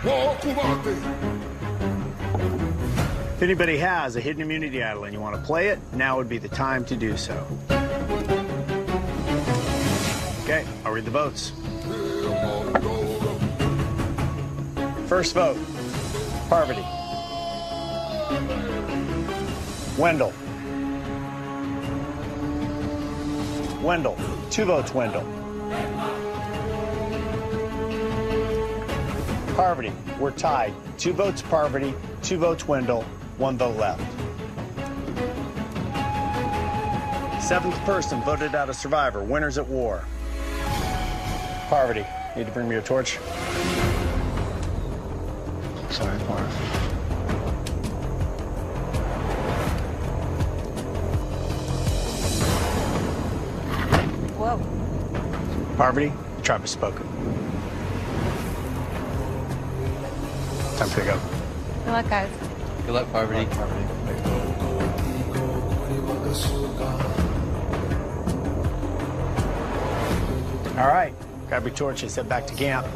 If anybody has a hidden immunity idol and you want to play it, now would be the time to do so. Okay, I'll read the votes. First vote, Parvati. Wendell. Wendell. 2 votes, Wendell. Parvati, we're tied. 2 votes, Parvati. 2 votes, Wendell. 1 vote left. 7th person voted out a survivor. Winners at war. Parvati, need to bring me your torch? Sorry, Parv. Whoa. Parvati, the tribe has spoken. Time to go. Good luck, guys. Good luck, Parvati. All right, grab your torches, head back to camp.